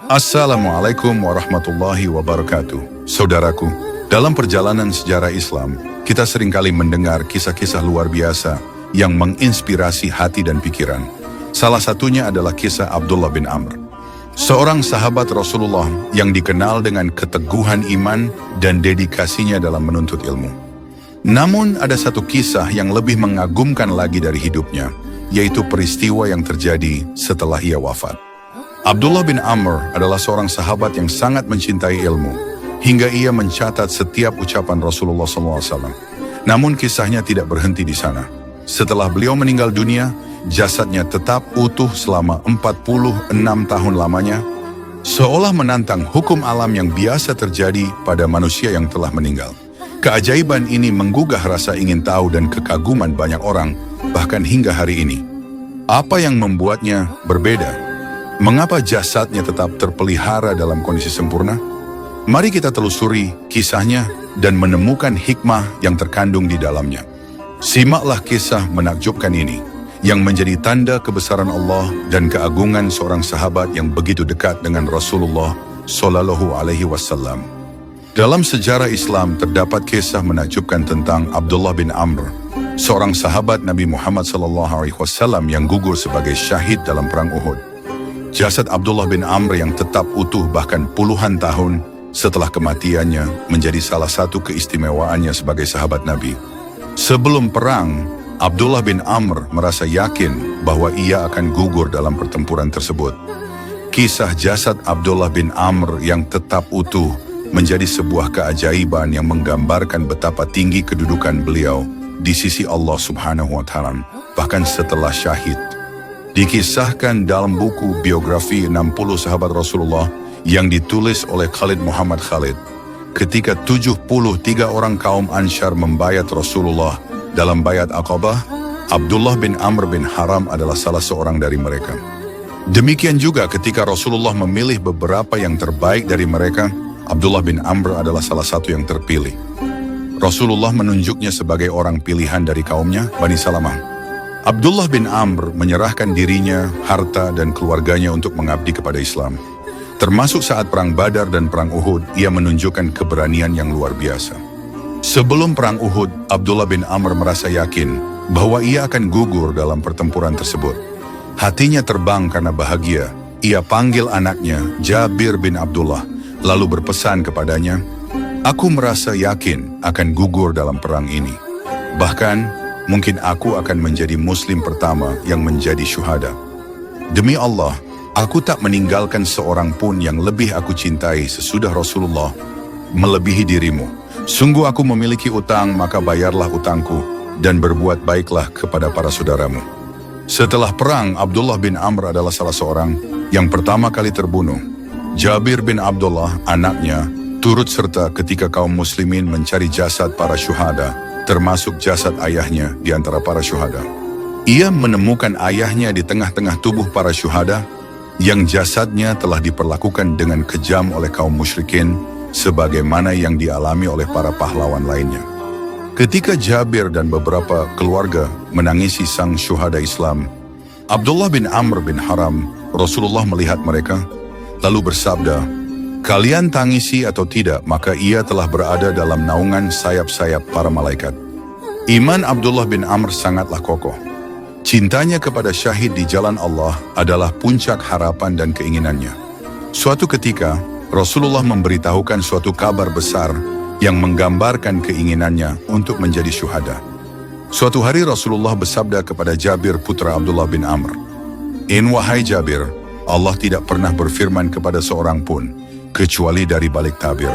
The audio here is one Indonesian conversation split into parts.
Assalamualaikum warahmatullahi wabarakatuh. Saudaraku, dalam perjalanan sejarah Islam, kita seringkali mendengar kisah-kisah luar biasa yang menginspirasi hati dan pikiran. Salah satunya adalah kisah Abdullah bin Amr, seorang sahabat Rasulullah yang dikenal dengan keteguhan iman dan dedikasinya dalam menuntut ilmu. Namun ada satu kisah yang lebih mengagumkan lagi dari hidupnya, yaitu peristiwa yang terjadi setelah ia wafat. Abdullah bin Amr adalah seorang sahabat yang sangat mencintai ilmu, hingga ia mencatat setiap ucapan Rasulullah SAW. Namun kisahnya tidak berhenti di sana. Setelah beliau meninggal dunia, jasadnya tetap utuh selama 46 tahun lamanya, seolah menantang hukum alam yang biasa terjadi pada manusia yang telah meninggal. Keajaiban ini menggugah rasa ingin tahu dan kekaguman banyak orang, bahkan hingga hari ini. Apa yang membuatnya berbeda? Mengapa jasadnya tetap terpelihara dalam kondisi sempurna? Mari kita telusuri kisahnya dan menemukan hikmah yang terkandung di dalamnya. Simaklah kisah menakjubkan ini, yang menjadi tanda kebesaran Allah dan keagungan seorang sahabat yang begitu dekat dengan Rasulullah Shallallahu Alaihi Wasallam. Dalam sejarah Islam terdapat kisah menakjubkan tentang Abdullah bin Amr, seorang sahabat Nabi Muhammad Shallallahu Alaihi Wasallam yang gugur sebagai syahid dalam perang Uhud. Jasad Abdullah bin Amr yang tetap utuh bahkan puluhan tahun setelah kematiannya menjadi salah satu keistimewaannya sebagai sahabat Nabi. Sebelum perang, Abdullah bin Amr merasa yakin bahwa ia akan gugur dalam pertempuran tersebut. Kisah jasad Abdullah bin Amr yang tetap utuh menjadi sebuah keajaiban yang menggambarkan betapa tinggi kedudukan beliau di sisi Allah Subhanahu wa Ta'ala, bahkan setelah syahid. Dikisahkan dalam buku biografi 60 sahabat Rasulullah yang ditulis oleh Khalid Muhammad Khalid, ketika 73 orang kaum Ansyar membayat Rasulullah dalam bayat Aqabah, Abdullah bin Amr bin Haram adalah salah seorang dari mereka. Demikian juga ketika Rasulullah memilih beberapa yang terbaik dari mereka, Abdullah bin Amr adalah salah satu yang terpilih. Rasulullah menunjuknya sebagai orang pilihan dari kaumnya, Bani Salamah. Abdullah bin Amr menyerahkan dirinya, harta, dan keluarganya untuk mengabdi kepada Islam. Termasuk saat perang Badar dan perang Uhud, ia menunjukkan keberanian yang luar biasa. Sebelum perang Uhud, Abdullah bin Amr merasa yakin bahwa ia akan gugur dalam pertempuran tersebut. Hatinya terbang karena bahagia. Ia panggil anaknya, Jabir bin Abdullah, lalu berpesan kepadanya, "Aku merasa yakin akan gugur dalam perang ini. Bahkan, mungkin aku akan menjadi muslim pertama yang menjadi syuhada. Demi Allah, aku tak meninggalkan seorang pun yang lebih aku cintai sesudah Rasulullah melebihi dirimu. Sungguh aku memiliki utang, maka bayarlah utangku dan berbuat baiklah kepada para saudaramu." Setelah perang, Abdullah bin Amr adalah salah seorang yang pertama kali terbunuh. Jabir bin Abdullah, anaknya, turut serta ketika kaum muslimin mencari jasad para syuhada, termasuk jasad ayahnya di antara para syuhada. Ia menemukan ayahnya di tengah-tengah tubuh para syuhada yang jasadnya telah diperlakukan dengan kejam oleh kaum musyrikin sebagaimana yang dialami oleh para pahlawan lainnya. Ketika Jabir dan beberapa keluarga menangisi sang syuhada Islam, Abdullah bin Amr bin Haram, Rasulullah melihat mereka lalu bersabda, "Kalian tangisi atau tidak, maka ia telah berada dalam naungan sayap-sayap para malaikat." Iman Abdullah bin Amr sangatlah kokoh. Cintanya kepada syahid di jalan Allah adalah puncak harapan dan keinginannya. Suatu ketika, Rasulullah memberitahukan suatu kabar besar yang menggambarkan keinginannya untuk menjadi syuhada. Suatu hari Rasulullah bersabda kepada Jabir putra Abdullah bin Amr, wahai Jabir, Allah tidak pernah berfirman kepada seorang pun, kecuali dari balik tabir.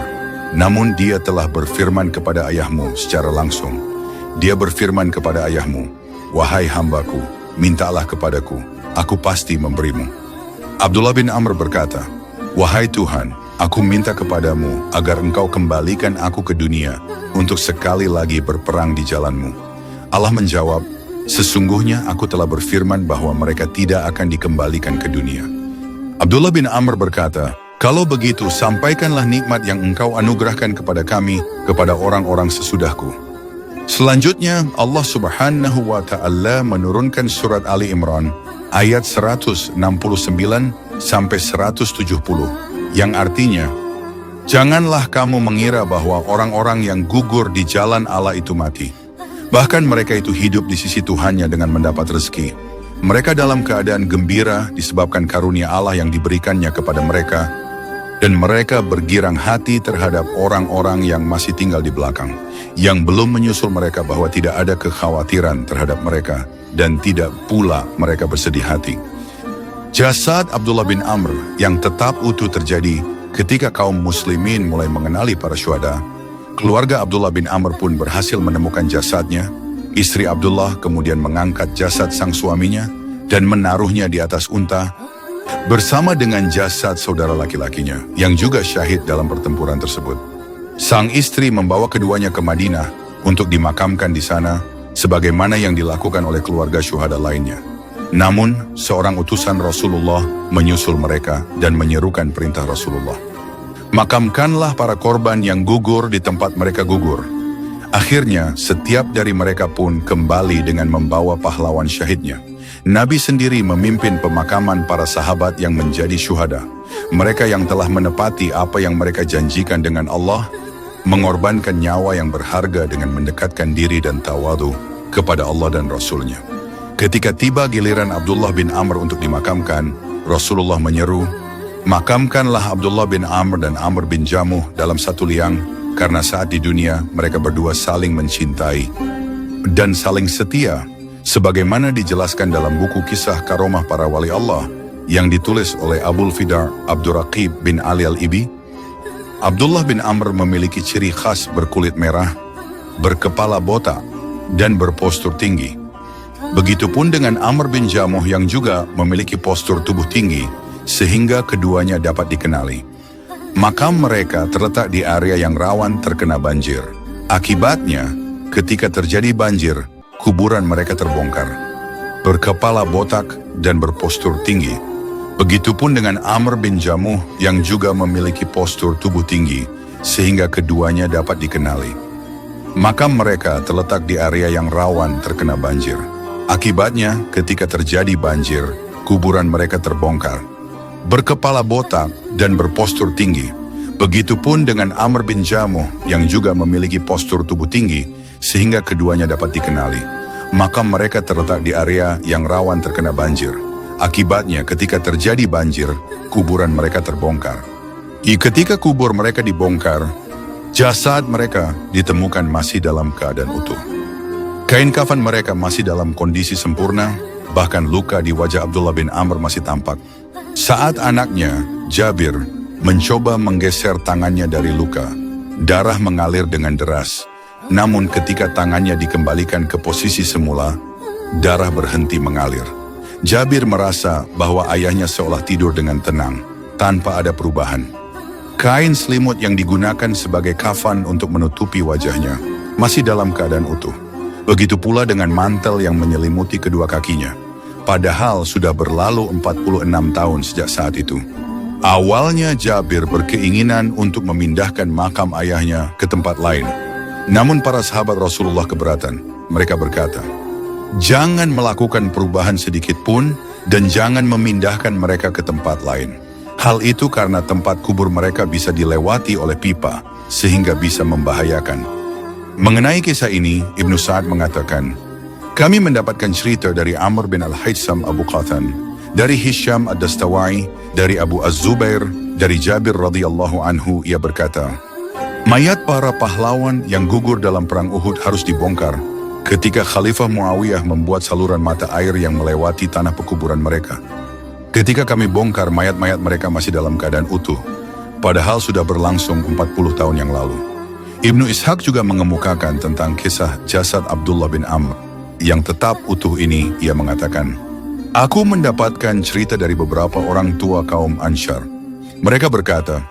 Namun dia telah berfirman kepada ayahmu secara langsung. Dia berfirman kepada ayahmu, wahai hambaku, mintalah kepadaku, aku pasti memberimu. Abdullah bin Amr berkata, wahai Tuhan, aku minta kepadamu agar engkau kembalikan aku ke dunia untuk sekali lagi berperang di jalanmu. Allah menjawab, sesungguhnya aku telah berfirman bahwa mereka tidak akan dikembalikan ke dunia. Abdullah bin Amr berkata, kalau begitu, sampaikanlah nikmat yang engkau anugerahkan kepada kami, kepada orang-orang sesudahku. Selanjutnya, Allah Subhanahu wa Ta'ala menurunkan surat Ali Imran, ayat 169 sampai 170, yang artinya, janganlah kamu mengira bahwa orang-orang yang gugur di jalan Allah itu mati. Bahkan mereka itu hidup di sisi Tuhannya dengan mendapat rezeki. Mereka dalam keadaan gembira disebabkan karunia Allah yang diberikannya kepada mereka, dan mereka bergirang hati terhadap orang-orang yang masih tinggal di belakang, yang belum menyusul mereka bahwa tidak ada kekhawatiran terhadap mereka, dan tidak pula mereka bersedih hati. Jasad Abdullah bin Amr yang tetap utuh terjadi ketika kaum muslimin mulai mengenali para syuhada. Keluarga Abdullah bin Amr pun berhasil menemukan jasadnya. Istri Abdullah kemudian mengangkat jasad sang suaminya dan menaruhnya di atas unta bersama dengan jasad saudara laki-lakinya yang juga syahid dalam pertempuran tersebut. Sang istri membawa keduanya ke Madinah untuk dimakamkan di sana sebagaimana yang dilakukan oleh keluarga syuhada lainnya. Namun, seorang utusan Rasulullah menyusul mereka dan menyerukan perintah Rasulullah. Makamkanlah para korban yang gugur di tempat mereka gugur. Akhirnya, setiap dari mereka pun kembali dengan membawa pahlawan syahidnya. Nabi sendiri memimpin pemakaman para sahabat yang menjadi syuhada. Mereka yang telah menepati apa yang mereka janjikan dengan Allah, mengorbankan nyawa yang berharga dengan mendekatkan diri dan tawadu kepada Allah dan Rasul-Nya. Ketika tiba giliran Abdullah bin Amr untuk dimakamkan, Rasulullah menyeru, "Makamkanlah Abdullah bin Amr dan Amr bin Jamuh dalam satu liang, karena saat di dunia mereka berdua saling mencintai dan saling setia, sebagaimana dijelaskan dalam buku kisah karomah para wali Allah yang ditulis oleh Abul Fida Abdurraqib bin Ali al-Ibi. Abdullah bin Amr memiliki ciri khas berkulit merah, berkepala botak, dan berpostur tinggi. Begitupun dengan Amr bin Jamuh yang juga memiliki postur tubuh tinggi, sehingga keduanya dapat dikenali. Makam mereka terletak di area yang rawan terkena banjir. Akibatnya, ketika terjadi banjir, kuburan mereka terbongkar. Berkepala botak dan berpostur tinggi. Begitupun dengan Amr bin Jamuh yang juga memiliki postur tubuh tinggi, sehingga keduanya dapat dikenali. Makam mereka terletak di area yang rawan terkena banjir. Akibatnya, ketika terjadi banjir, kuburan mereka terbongkar. Berkepala botak dan berpostur tinggi. Begitupun dengan Amr bin Jamuh yang juga memiliki postur tubuh tinggi, sehingga keduanya dapat dikenali. Makam mereka terletak di area yang rawan terkena banjir. Akibatnya, ketika terjadi banjir, kuburan mereka terbongkar. Ketika kubur mereka dibongkar, jasad mereka ditemukan masih dalam keadaan utuh. Kain kafan mereka masih dalam kondisi sempurna, bahkan luka di wajah Abdullah bin Amr masih tampak. Saat anaknya, Jabir, mencoba menggeser tangannya dari luka, darah mengalir dengan deras. Namun ketika tangannya dikembalikan ke posisi semula, darah berhenti mengalir. Jabir merasa bahwa ayahnya seolah tidur dengan tenang, tanpa ada perubahan. Kain selimut yang digunakan sebagai kafan untuk menutupi wajahnya masih dalam keadaan utuh. Begitu pula dengan mantel yang menyelimuti kedua kakinya. Padahal sudah berlalu 46 tahun sejak saat itu. Awalnya Jabir berkeinginan untuk memindahkan makam ayahnya ke tempat lain. Namun para sahabat Rasulullah keberatan. Mereka berkata, "Jangan melakukan perubahan sedikit pun dan jangan memindahkan mereka ke tempat lain. Hal itu karena tempat kubur mereka bisa dilewati oleh pipa sehingga bisa membahayakan." Mengenai kisah ini, Ibnu Sa'ad mengatakan, "Kami mendapatkan cerita dari Amr bin Al-Haytham Abu Qathan, dari Hisham Ad-Dastawai, dari Abu Az-Zubair, dari Jabir radhiyallahu anhu, ia berkata, mayat para pahlawan yang gugur dalam perang Uhud harus dibongkar ketika Khalifah Muawiyah membuat saluran mata air yang melewati tanah pekuburan mereka. Ketika kami bongkar, mayat-mayat mereka masih dalam keadaan utuh, padahal sudah berlangsung 40 tahun yang lalu." Ibnu Ishaq juga mengemukakan tentang kisah jasad Abdullah bin Amr yang tetap utuh ini. Ia mengatakan, "Aku mendapatkan cerita dari beberapa orang tua kaum Ansyar. Mereka berkata,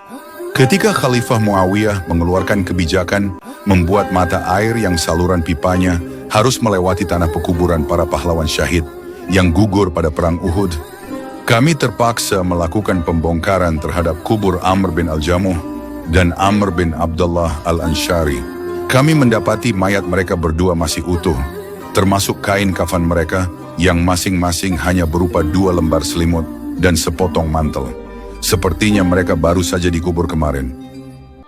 ketika Khalifah Muawiyah mengeluarkan kebijakan membuat mata air yang saluran pipanya harus melewati tanah pekuburan para pahlawan syahid yang gugur pada perang Uhud, kami terpaksa melakukan pembongkaran terhadap kubur Amr bin Al-Jamuh dan Amr bin Abdullah Al-Ansyari. Kami mendapati mayat mereka berdua masih utuh, termasuk kain kafan mereka yang masing-masing hanya berupa 2 lembar selimut dan sepotong mantel. Sepertinya mereka baru saja dikubur kemarin.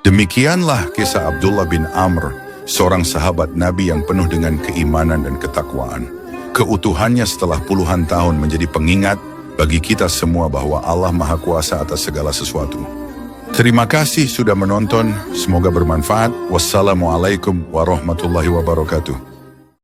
Demikianlah kisah Abdullah bin Amr, seorang sahabat Nabi yang penuh dengan keimanan dan ketakwaan. Keutuhannya setelah puluhan tahun menjadi pengingat bagi kita semua bahwa Allah Maha Kuasa atas segala sesuatu. Terima kasih sudah menonton, semoga bermanfaat. Wassalamualaikum warahmatullahi wabarakatuh.